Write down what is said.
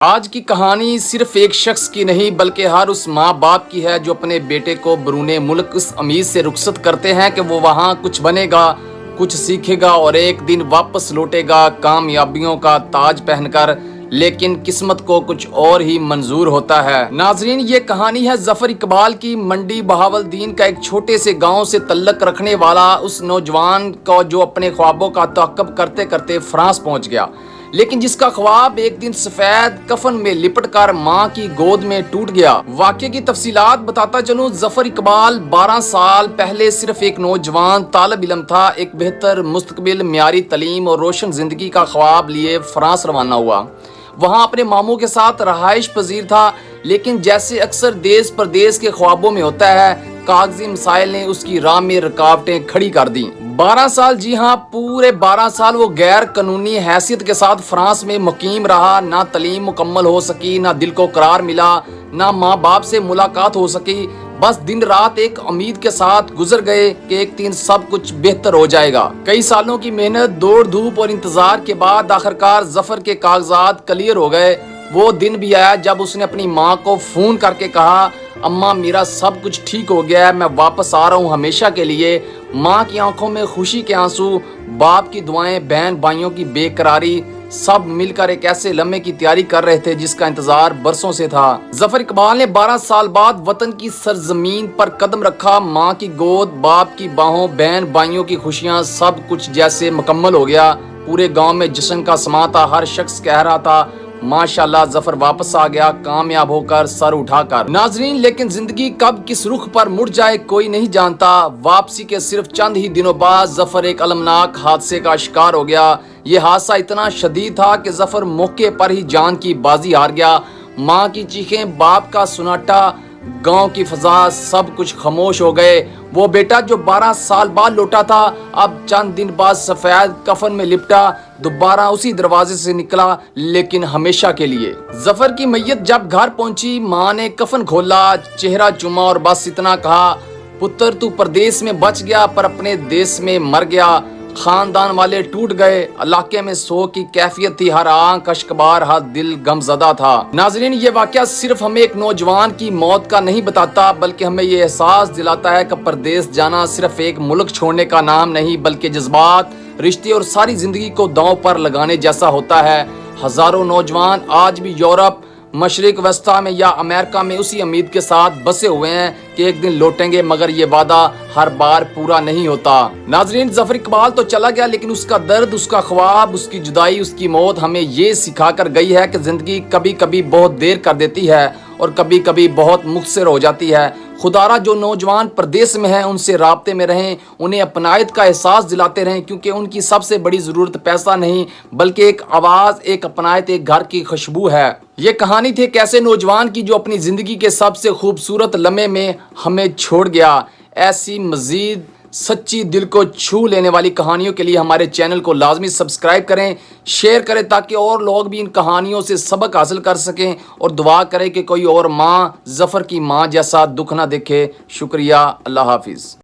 آج کی کہانی صرف ایک شخص کی نہیں بلکہ ہر اس ماں باپ کی ہے جو اپنے بیٹے کو بیرون ملک اس امید سے رخصت کرتے ہیں کہ وہ وہاں کچھ بنے گا، کچھ سیکھے گا اور ایک دن واپس لوٹے گا کامیابیوں کا تاج پہن کر، لیکن قسمت کو کچھ اور ہی منظور ہوتا ہے۔ ناظرین، یہ کہانی ہے ظفر اقبال کی منڈی بہاولدین کا، ایک چھوٹے سے گاؤں سے تعلق رکھنے والا اس نوجوان کو جو اپنے خوابوں کا تعاقب کرتے کرتے فرانس پہنچ گیا، لیکن جس کا خواب ایک دن سفید کفن میں لپٹ کر ماں کی گود میں ٹوٹ گیا۔ واقعے کی تفصیلات بتاتا چلوں۔ ظفر اقبال 12 سال پہلے صرف ایک نوجوان طالب علم تھا، ایک بہتر مستقبل، معیاری تعلیم اور روشن زندگی کا خواب لیے فرانس روانہ ہوا۔ وہاں اپنے ماموں کے ساتھ رہائش پذیر تھا، لیکن جیسے اکثر دیس پردیس کے خوابوں میں ہوتا ہے، کاغذی مسائل نے اس کی راہ میں رکاوٹیں کھڑی کر دیں۔ 12 سال، جی ہاں پورے 12 سال وہ غیر قانونی حیثیت کے ساتھ فرانس میں مقیم رہا۔ نہ تعلیم مکمل ہو سکی، نہ دل کو قرار ملا، نہ ماں باپ سے ملاقات ہو سکی، بس دن رات ایک امید کے ساتھ گزر گئے کہ ایک دن سب کچھ بہتر ہو جائے گا۔ کئی سالوں کی محنت، دوڑ دھوپ اور انتظار کے بعد آخرکار ظفر کے کاغذات کلیئر ہو گئے۔ وہ دن بھی آیا جب اس نے اپنی ماں کو فون کر کے کہا، اماں میرا سب کچھ ٹھیک ہو گیا ہے، میں واپس آ رہا ہوں ہمیشہ کے لیے۔ ماں کی آنکھوں میں خوشی کے آنسو، باپ کی دعائیں، بہن بھائیوں کی بے قراری، سب مل کر ایک ایسے لمحے کی تیاری کر رہے تھے جس کا انتظار برسوں سے تھا۔ ظفر اقبال نے 12 سال بعد وطن کی سرزمین پر قدم رکھا۔ ماں کی گود، باپ کی باہوں، بہن بھائیوں کی خوشیاں، سب کچھ جیسے مکمل ہو گیا۔ پورے گاؤں میں جشن کا سماں تھا، ہر شخص کہہ رہا تھا ماشاءاللہ ظفر واپس آ گیا، کامیاب ہو کر، سر اٹھا کر۔ ناظرین، لیکن زندگی کب کس رخ پر مڑ جائے کوئی نہیں جانتا۔ واپسی کے صرف چند ہی دنوں بعد ظفر ایک المناک حادثے کا شکار ہو گیا۔ یہ حادثہ اتنا شدید تھا کہ ظفر موقع پر ہی جان کی بازی ہار گیا۔ ماں کی چیخیں، باپ کا سناٹا، گاؤں کی فضا، سب کچھ خاموش ہو گئے۔ وہ بیٹا جو 12 سال بعد لوٹا تھا، اب چند دن بعد سفید کفن میں لپٹا، دوبارہ اسی دروازے سے نکلا، لیکن ہمیشہ کے لیے۔ ظفر کی میت جب گھر پہنچی، ماں نے کفن کھولا، چہرہ چوما اور بس اتنا کہا، پتر تو پردیس میں بچ گیا پر اپنے دیس میں مر گیا۔ خاندان والے ٹوٹ گئے، علاقے میں سوگ کی کیفیت تھی، ہر آنکھ اشکبار، ہر دل غمزدہ تھا۔ ناظرین، یہ واقعہ صرف ہمیں ایک نوجوان کی موت کا نہیں بتاتا بلکہ ہمیں یہ احساس دلاتا ہے کہ پردیس جانا صرف ایک ملک چھوڑنے کا نام نہیں بلکہ جذبات، رشتے اور ساری زندگی کو داؤں پر لگانے جیسا ہوتا ہے۔ ہزاروں نوجوان آج بھی یورپ، مشرق وسطیٰ میں یا امریکہ میں اسی امید کے ساتھ بسے ہوئے ہیں کہ ایک دن لوٹیں گے، مگر یہ وعدہ ہر بار پورا نہیں ہوتا۔ ناظرین، ظفر اقبال تو چلا گیا لیکن اس کا درد، اس کا خواب، اس کی جدائی، اس کی موت ہمیں یہ سکھا کر گئی ہے کہ زندگی کبھی کبھی بہت دیر کر دیتی ہے اور کبھی کبھی بہت مختصر ہو جاتی ہے۔ خدارا جو نوجوان پردیس میں ہیں ان سے رابطے میں رہیں، انہیں اپنائیت کا احساس دلاتے رہیں، کیونکہ ان کی سب سے بڑی ضرورت پیسہ نہیں بلکہ ایک آواز، ایک اپنائیت، ایک گھر کی خوشبو ہے۔ یہ کہانی تھی ایک ایسے نوجوان کی جو اپنی زندگی کے سب سے خوبصورت لمحے میں ہمیں چھوڑ گیا۔ ایسی مزید سچی، دل کو چھو لینے والی کہانیوں کے لیے ہمارے چینل کو لازمی سبسکرائب کریں، شیئر کریں تاکہ اور لوگ بھی ان کہانیوں سے سبق حاصل کر سکیں، اور دعا کریں کہ کوئی اور ماں ظفر کی ماں جیسا دکھ نہ دیکھے۔ شکریہ، اللہ حافظ۔